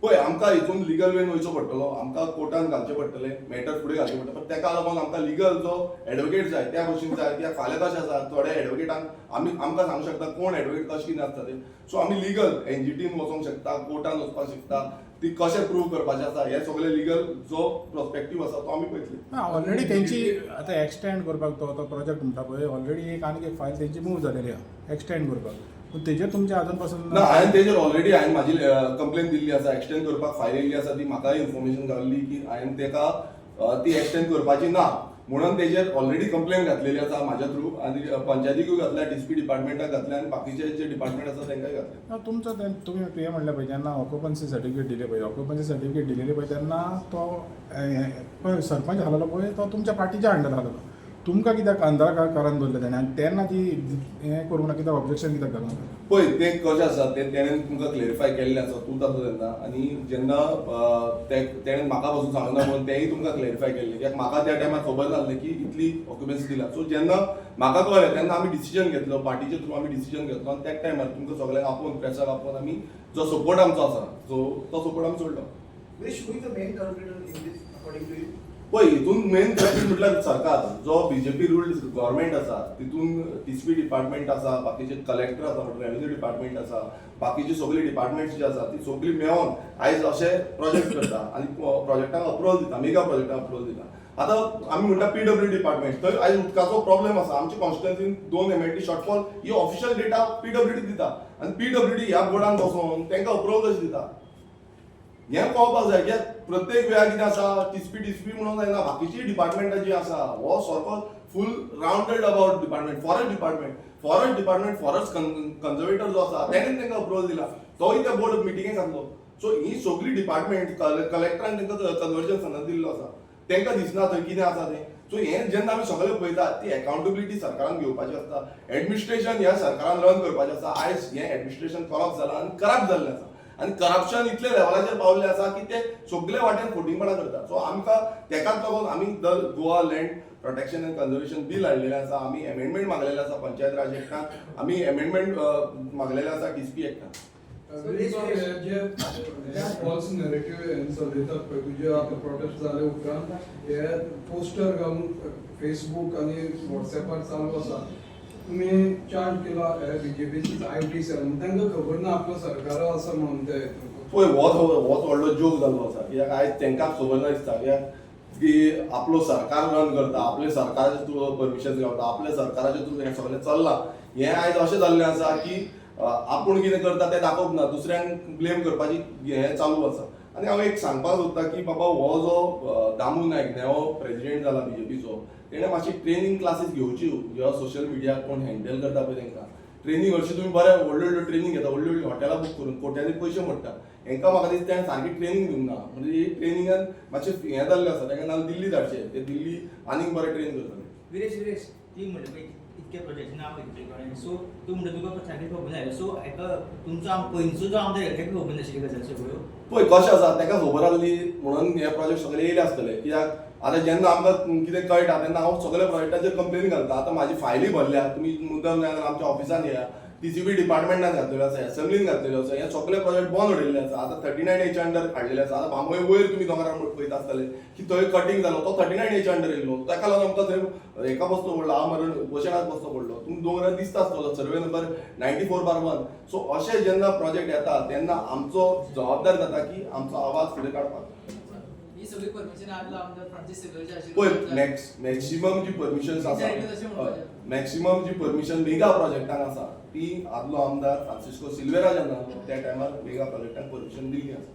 पळय आमकां हितून लिगल वेन वयचो पडटलो आमकां कोर्टान घालचें पडटलें मॅटर फुडें घालचें पडटलें पण तेका लागून आमकां लिगल जो एडवोकेट जाय त्या भशेन जाय कित्याक फाल्यां कशें आसा थोडे एडवोकेटांक आमकां सांगूंक शकता कोण एडवोकेट कशें कितें आसता ते सो आमी लिगल एनजीटीन वचोंक शकता कोर्टान वचपाक शकता ती कशें प्रूव करपाचें आसा हे सगळे लिगल जो प्रोस्पेक्टीव आसा तो आमी पळयतले ऑलरेडी तेंची आतां एक्सटेंड करपाक तो प्रोजेक्ट म्हणटा पळय ऑलरेडी आनीक एक फायल तेंची मूव जालेली आहा एक्सटेंड करपाक पूण तेजेर तुमचे अजून पासून ना हांवें तेजेर ऑलरेडी हांवें म्हाजी कंप्लेन दिल्ली आसा एक्सटेंड करपाक फायल येयल्ली आसा ती म्हाकाय इन्फॉर्मेशन गावल्ली की हांवें तेका ती एक्सटेंड करपाची ना म्हणून तेजेर ऑलरेडी कंप्लेन घातलेली आसा म्हाज्या थ्रू आनी पंचायतीकूय घातल्या डीसीपी डिपार्टमेंटाक घातल्या आनी बाकीचे जे डिपार्टमेंट आसा तांकांय घातल्या तुमचो तुमी हे म्हणलें पळय जेन्ना ऑक्युपन्सी सर्टिफिकेट दिलें पळय ऑक्युपन्सी सर्टिफिकेट दिलेली पळय तेन्ना तो पळय सरपंच आसलेलो पळय तो तुमच्या पार्टीच्या अंडर आसलेलो तुमकां कित्याक अंधकारान दवरलें ताणें आनी तेन्ना ती हें करूंक ना कित्याक ऑब्जेक्शन कित्याक घालूंक ना पळय तें कशें आसा तें तेणेन तुमकां क्लेरिफाय केल्लें आसा तूं तातूंत तेन्ना आनी जेन्ना तेणेन म्हाका पासून सांगना म्हणून तेंय तुमकां क्लेरिफाय केल्लें कित्याक म्हाका त्या टायमार खबर नासलें की इतली ऑक्युपन्सी दिला सो जेन्ना म्हाका कळ्ळें तेन्ना आमी डिसिजन घेतलो पार्टीचे थ्रू आमी डिसिजन घेतलो आनी त्याच टायमार तुमकां सगळ्यांक आपोवन प्रेसाक आपोवन आमी जो सपोर्ट आमचो आसा सो तो सपोर्ट आमी सोडलो Which who is the main culprit in this, according to you? पळय हितून मेन कल्प्रीट म्हटल्यार सरकार जो बीजेपी रूल्ड गव्हर्मेंट आसा तितून टीसीपी डिपार्टमेंट आसा बाकीचे कलेक्टर आसा रेव्हेन्यू डिपार्टमेंट आसा बाकीची सगळी डिपार्टमेंट्स जी आसा ती सगळी मेळोन आयज अशे प्रोजेक्ट करता आनी प्रोजेक्टाक अप्रुवल दिता मेगा प्रोजेक्टाक अप्रुवल दिता आतां आमी म्हणटा पीडब्ल्यूडी डिपार्टमेंट थंय आयज उदकाचो प्रॉब्लेम आसा आमच्या कॉन्स्टिट्युएन्सीन 2 MLT शॉर्टफॉल ही ऑफिशियल डेटा पीडब्ल्यूडी दिता आनी पीडब्ल्यूडी ह्या बोर्डान बसोन तांकां अप्रुवल कशें दिता हें कळपाक जाय कित्याक प्रत्येक वेळार कितें आसा टीसीपी म्हणून जायना बाकीची डिपार्टमेंटां जी आसा हो सारको फूल रावंडेड अबाउट डिपार्टमेंट फॉरेस्ट कन्जर्वेटर जो आसा तेणेन तांकां अप्रुवल दिला तोय त्या बोर्ड मिटिंगेक आसलो सो ही सगळी डिपार्टमेंट कलेक्टरान तांकां कन्वर्जन्स दिल्लो आसा तांकां दिसना थंय कितें आसा तें सो हें जेन्ना आमी सगळे पळयता ती अकाउंटेबिलिटी सरकारान घेवपाची आसता एडमिनिस्ट्रेशन ह्या सरकारान रन करपाचें आसा आयज हें एडमिनिस्ट्रेशन करप्ट जालां आनी करप्ट जाल्लें आसा आनी करप्शन इतले लेवलाचेर पावल्लें आसा की ते सगळे वाटेन फोटिंगपणां करता सो आमकां तेकाच लागून आमी the Goa land protection and conservation bill हाडलेलें आसा आमी एमेंडमेंट मागलेलें आसा पंचायत राज एक्टान आमी एमेंडमेंट मागलेलें आसा टीसीपी एक्टान जे फॉल्स नॅरेटिव्ह चलयतात पळय तुजे आतां प्रोटेस्ट जाले उपरांत हे पोस्टर घालून फेसबूक आनी व्हॉट्सॅपार चालू आसा तुम्ही चार्ज केला बीजेपीची आयटी सेल तांकां खबर ना आपलं सरकार आसा म्हणून ते पळय होच व्हडलो जोक जाल्लो आसा कित्याक आयज तांकां खबर ना दिसता कित्याक की आपलो सरकार रन करता आपले सरकाराचे थ्रू परमिशन गावता आपल्या सरकाराचे थ्रू हें सगळें चल्लां हें आयज अशें जाल्लें आसा की आपूण कितें करता तें दाखोवप ना दुसऱ्यांक ब्लेम करपाची हें चालू आसा आनी हांव एक सांगपाक सोदता की बाबा हो जो दामू नायक हो प्रेसिडेंट जाला बीजेपीचो तेणें मातशी ट्रेनिंग क्लासीस घेवच्यो ह्यो सोशल मिडिया कोण हँडल करता पळय तांकां ट्रेनिंग हरशीं तुमी बरें व्हडल्यो ट्रेनिंग घेता व्हडल्यो हॉटेलां बूक करून कोट्यांनी पयशे मोडटा हांकां म्हाका दिसता ताणें सारकी ट्रेनिंग दिवंक ना म्हणजे ही ट्रेनिंगान मातशें हें जाल्लें आसा तांकां नाजाल्यार दिल्ली धाडचें ते दिल्ली आनीक बरें ट्रेन करतले विरेश ती म्हणटा पळय इतके प्रोजेक्ट नांव घेतले कळ्ळें सो तूं म्हणटा तुका सारकी खबर ना सो हाका तुमचो पयलींचो जो आमदार ताका खबर नाशिल्ली गजाल सगळ्यो पळय कशें आसा ताका खबर आसली म्हणून हे प्रोजेक्ट सगळे येयले आसतले कित्याक आतां जेन्ना आमकां कितें कळटा तेन्ना हांव सगळ्या प्रोजेक्टाचेर कंप्लेन घालता आतां म्हाजी फायली भरल्या तुमी मुद्दम जाल्यार आमच्या ऑफिसान या टीसीपी डिपार्टमेंटान घातलेलो आसा एसेंब्लीन घातलेलो आसा हे सगळे प्रोजेक्ट बंद उडयल्ले आसा आतां 39A अंडर हाडलेले आसा आतां बांबोळे वयर तुमी दोंगरार पळयता आसतले की थंय कटींग जालो तो 39A अंडर येयलो ताका लागून आमकां थंय हेका बसचो पडलो हांव मरण उपोशणाक बसचो पडलो तुमी दोंगरार दिसता आसतलो सर्वे नंबर 94/1 सो अशे जेन्ना प्रोजेक्ट येता तेन्ना आमचो जबाबदार जाता की आमचो आवाज फुडें काडपाक ही सगळी परमिशन आदलो आमदार फ्रांसीस सेव्हरची पळय मॅक्सिमम जी परमिशन्स आसा मॅक्सिमम जी परमिशन मेगा प्रोजेक्टांक आसा ती आदलो आमदार फ्रांसिस्को सिल्वेरा जेन्ना आसलो त्या टायमार मेगा प्रोजेक्टांक परमिशन दिल्ली आसा.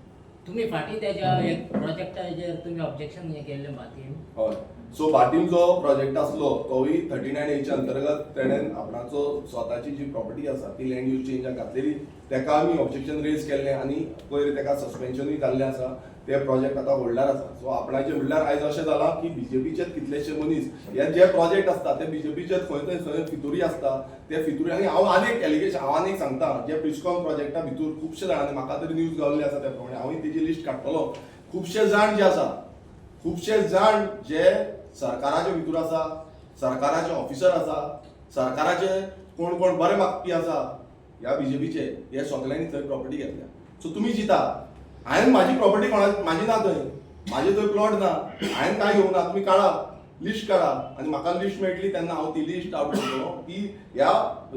तुम्ही फाटी त्याच्या एक प्रोजेक्टाचेर तुम्ही ऑब्जेक्शन हे केल्ले मातयेन हय सो भाटीम जो प्रोजेक्ट आसलो तोय 39A अंतर्गत तेणेन आपणाचो स्वताची जी प्रॉपर्टी आसा ती लँड यूज चेंजाक घातलेली तेका आमी ऑब्जेक्शन रेज केल्लें आनी पयर तेका सस्पेन्शनूय जाल्लें आसा. ते प्रोजेक्ट आतां होल्डार आसा. सो आपणाचें म्हणल्यार आयज अशें जालां की बीजेपीचेच कितलेशे मनीस हे जे प्रोजेक्ट आसता ते बीजेपीचे खंय फितुरी आसता ते फितुरी आनी हांव आनीक एलिगेशन हांव आनीक सांगता जे प्रिस्कॉम प्रोजेक्टा भितूर खुबशे जाणांनी म्हाका तरी न्यूज गावल्ली आसा त्या प्रमाणे हांवूय तेजी लिस्ट काडटलो. खुबशे जाण जे आसा खुबशे जाण जे सरकाराचे भितूर आसा सरकाराचे ऑफिसर आसा सरकाराचे कोण कोण बरे मागपी आसा ह्या बीजेपीचे हे सगळ्यांनी थंय प्रॉपर्टी घेतल्या. सो तुमी चिता हांवें म्हाजी प्रॉपर्टी म्हाजी ना थंय म्हाजे थंय प्लॉट ना हांवें काय घेवना तुमी काडा लिस्ट काडा आनी म्हाका लिस्ट मेळटली तेन्ना हांव ती लिस्ट आवट करतलो की ह्या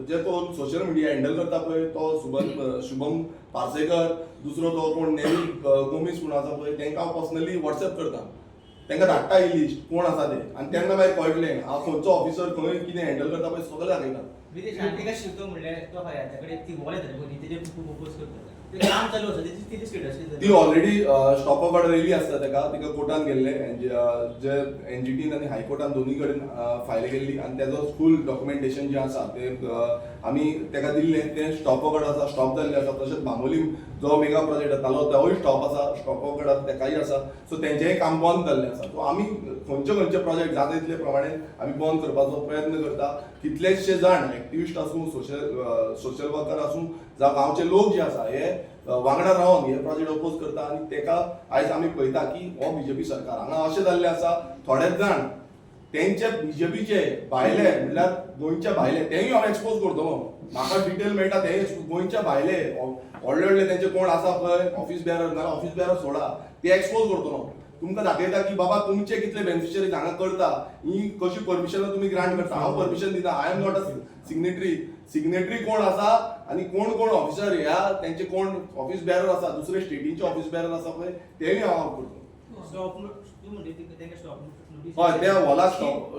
जे कोण सोशल मिडिया हँडल करता पळय तो शुभम पार्सेकर दुसरो तो कोण नेवी गोमीस म्हूण आसा पळय तांकां हांव पर्सनली व्हॉट्सएप करता तांकां धाडटा ही लिस्ट कोण आसा ते आनी तेन्ना मागीर कळटलें हांव खंयचो ऑफिसर खंय कितें हँडल करता पळय सगळें दाखयता. विदेश आर्थिक शिवतो म्हणल्यार तो हय ताकडे ती वॉल येता पळय तेजेर प्रपोज करता ते काम चालू आसा तेजी स्टेटस ती ऑलरेडी स्टॉप ऑर्डर येयली आसता तिका कोर्टान गेल्ले जे एनजीटीन आनी हायकोर्टान दोनी कडेन फायल केल्ली आनी तेजो फूल डॉक्युमेंटेशन जें आसा ते आमी तेका दिल्लें तें स्टॉप ऑर्डर आसा स्टॉप जाल्लें आसा. तशेंच बांबोलीम जो मेगा प्रोजेक्ट जातालो तोय स्टॉप आसा स्टॉप ऑर्डर तेकाय आसा. सो तेंचेंय काम बंद जाल्लें आसा. सो आमी खंयचे प्रोजेक्ट जाता तितले प्रमाणे आमी बंद करपाचो प्रयत्न करता. कितलेशे जाण एक्टिविस्ट आसूं सोशल वर्कर आसूं जावं गांवचे लोक जे आसा हे वांगडा रावन हे प्रोजेक्ट अपोज करता आनी तेका आयज आमी पळयता की हो बीजेपी सरकार हांगा अशें जाल्लें आसा थोडेच जाण तेंचे बीजेपीचे भायले म्हणल्यार गोंयचे भायले तेंय हांव एक्सपोज करतलो. म्हाका डिटेल मेळटा ते गोंयचे भायले व्हडले व्हडले तेंचे कोण आसा पळय ऑफिस बेरर नाल्यार ऑफिस बेरर सोडा ते एक्सपोज करतलो. तुमकां दाखयता की बाबा तुमचे कितले बेनिफिशरीज हांगा करता ही कशी परमिशनां तुमी ग्रांट करता. हांव परमिशन दिता I am not a signatory कोण आसा आनी कोण कोण ऑफिसर ह्या तेंचे कोण ऑफिस बेरर आसा दुसरे स्टेटीचे ऑफिस बेरर आसा पळय तेय हांव करतो. स्टॉप तू म्हणटा तेंका स्टॉप नोटीस हय त्या हॉलाक स्टॉप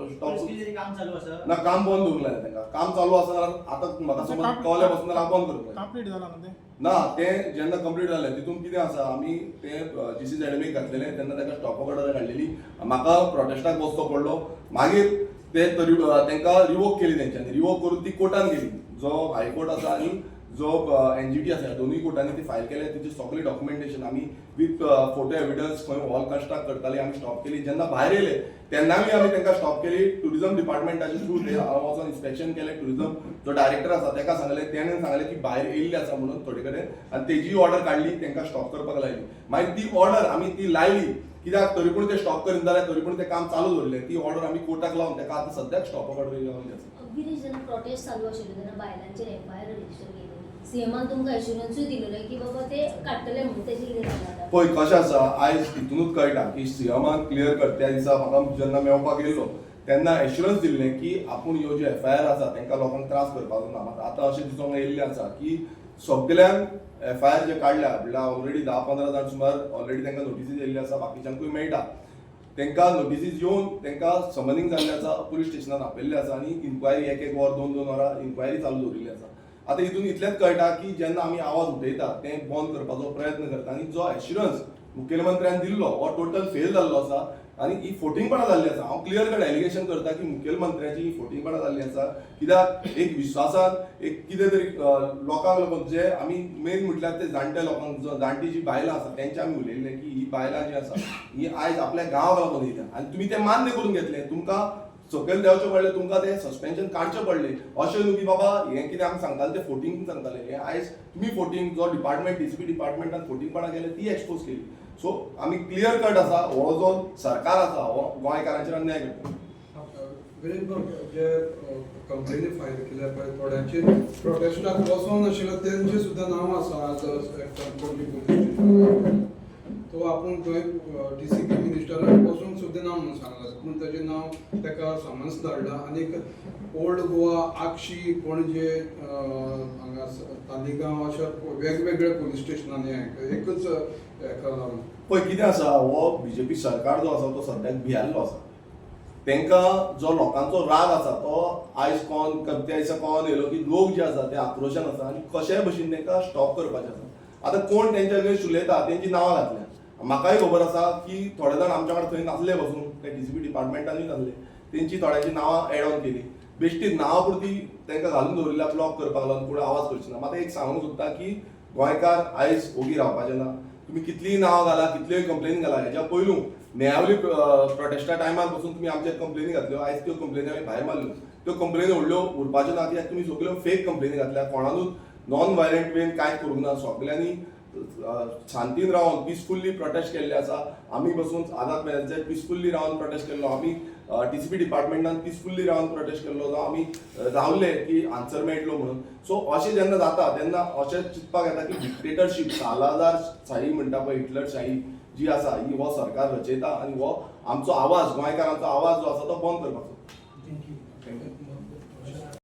काम चालू आसा ना काम बंद उरलें तेंका काम चालू आसा आतां म्हाका समज कळ्ळें पासून हांव बंद करतलो. कंप्लीट जाला ना ते ना तें जेन्ना कंप्लीट जालें तितून कितें आसा आमी तें जीसी एडमीक घातलेलें तेन्ना ताका स्टॉप ऑर्डर काडलेली म्हाका प्रोटेस्टाक बसचो पडलो. मागीर ते तांकां रिवोक केली तेंच्यांनी रिवोक करून ती कोर्टान गेली. जो हायकोर्ट आसा आनी जो एनजीटी आसा दोनूय कोर्टांनी ती फायल केले तेची सगळी डॉक्युमेंटेशन आमी विथ फोटो एविडन्स खंय हॉल कन्स्ट्रक्ट करताली आमी स्टॉप केली. जेन्ना भायर येयले तेन्नाय आमी तांकां स्टॉप केली. टुरिझम डिपार्टमेंटाचे थ्रू ते हांव वचून इन्स्पेक्शन केलें. टुरिझम जो डायरेक्टर आसा ताका सांगलें तेणें सांगलें की भायर येयल्ले आसा म्हणून थोडे कडेन आनी तेजी ऑर्डर काडली तांकां स्टॉप करपाक लायली. मागीर ती ऑर्डर आमी ती लायली कित्याक तरी पूण ते स्टॉप करीन जाल्यार तरी पूण तें काम चालू दवरलें. ती ऑर्डर आमी कोर्टाक लावन ताका आतां सद्याक स्टॉप ऑर्डर लावली आसा. गिरीश जेन्ना प्रोटेस्ट चालू आशिल्लो तेन्ना बायलांचेर एफआयआर रजिस्टर केली सीएमान तुमकां एश्युरन्सूय दिलेलें की बाबा ते काडटले म्हणून तेजें कितें जाता पळय कशें आसा आयज हितूनूच कळटा की सीएमान क्लियर कर त्या दिसा म्हाका जेन्ना मेळपाक येयलो तेन्ना एश्युरन्स दिल्लें की आपूण ह्यो ज्यो एफआयआर आसा तांकां लोकांक त्रास करपाचो ना. मात आतां अशें दिसूंक येयल्लें आसा की सगळ्यांक एफआयआर जे काडल्या म्हणल्यार ऑलरेडी 10-15 जाण सुमार ऑलरेडी तांकां नोटिसीस येयल्ली आसा बाकीच्यांकूय मेळटा. तांकां नोटिसीस येवन तांकां समनिंग जाल्लें आसा पुलीस स्टेशनार आपयल्लें आसा आनी इन्क्वायरी 1-1 वर 2-2 वरां इन्क्वायरी चालू दवरिल्ली आसा. आतां हितून इतलेंच कळटा की जेन्ना आमी आवाज उठयता तें बंद करपाचो प्रयत्न करता आनी जो एश्युरन्स मुखेलमंत्र्यान दिल्लो हो टोटल फेल जाल्लो आसा आनी ही फोटिंगपणां जाल्ली आसा. हांव क्लियर कट एलिगेशन करता की मुखेलमंत्र्याची ही फोटिंगपणां जाल्ली आसा. कित्याक एक विश्वासान एक कितें तरी लोकांक लागून जे आमी मेन म्हटल्यार ते जाणटे लोकांक जाणटी जी बायलां आसा तेंचे आमी उलयल्ले की ही बायलां जी आसा ही आयज आपल्या गांवाक लागून येयल्या आनी तुमी तें मान्य करून घेतलें. तुमकां सकयल देंवचें पडलें तुमकां तें सस्पेन्शन काडचें पडलें. अशें न्हू की बाबा हें कितें आमी सांगतालें तें फोटिंग सांगतालें हें आयज तुमी फोटिंग जो डिपार्टमेंट डीसीपी डिपार्टमेंटान फोटिंगपणां केलें ती एक्सपोज केली. सो आमी क्लियर कट आसा हो जो सरकार आसा हो गोंयकारांचेर अन्याय करता. जे कंप्लेनी फायल केल्या पळय थोड्यांचे प्रोटेस्टाक वचोन नाशिल्ले तेंचे सुद्दां नांव आसा आज तो आपूण आपूण थंय TCP मिनिस्टरान बसून सुद्दां ना म्हणून सांगला पूण ताचें नांव ताका समन्स धाडला आनीक ओल्ड गोवा आक्षी पणजे हांगा तालिगांव अशा वेगवेगळ्या पुलीस स्टेशनांनी एकच हेका लागून पळय कितें आसा हो BJP सरकार जो आसा तो सद्याक भियाल्लो आसा. तांकां जो लोकांचो राग आसा तो आयज कोण त्या दिसा कोण येयलो की लोक जे आसा ते आक्रोशान आसा आनी कशेय भशेन तांकां स्टॉप करपाचें आसा. आतां कोण तेंच्या अगेन्स्ट उलयता तेंची नांवां घातल्या. म्हाकाय खबर आसा की थोडे जाण आमच्या वांगडा थंय नासले बसून ते DCP डिपार्टमेंटानूय नासले. तेंची थोड्यांची नांवां एड ऑन केली. बेश्टी नांवां पुरती तांकां घालून दवरिल्ल्या ब्लॉक करपाक लागून कोण आवाज करची ना. म्हाका एक सांगूंक सोदता की गोंयकार आयज ओगी रावपाचे ना. तुम्ही कितलीय नांवां घाला कितल्योय कंप्लेनी घाला हेच्या पयलू न्यायावली प्रोटेस्टा टायमार बसून तुम्ही आमचेर कंप्लेनी घातल्यो आयज त्यो कंप्लेनी आमी भायर मारल्यो. त्यो कंप्लेनी व्हडल्यो उरपाच्यो ना कित्याक तुमी सगळ्यो फेक कंप्लेनी घातल्या. कोणानूच नॉन वायलंट वेन कांयच करूंक ना. सगळ्यांनी शांतीन रावन पिसफुल्ली प्रोटेस्ट केल्ले आसा. आमी बसून आझाद मैदानाचेर पिसफुल्ली रावन प्रोटेस्ट केल्लो. आमी TCP डिपार्टमेंटान पिसफुल्ली रावन प्रोटेस्ट केल्लो. आमी रावले की आन्सर मेळटलो म्हणून. सो अशें जेन्ना जाता तेन्ना अशें चिंतपाक येता की डिक्टेटरशीप सालादार शाही म्हणटा पळय हिटलर शाही जी आसा ही हो सरकार रचयता आनी हो आमचो आवाज गोंयकारांचो आवाज जो आसा तो बंद करपाचो.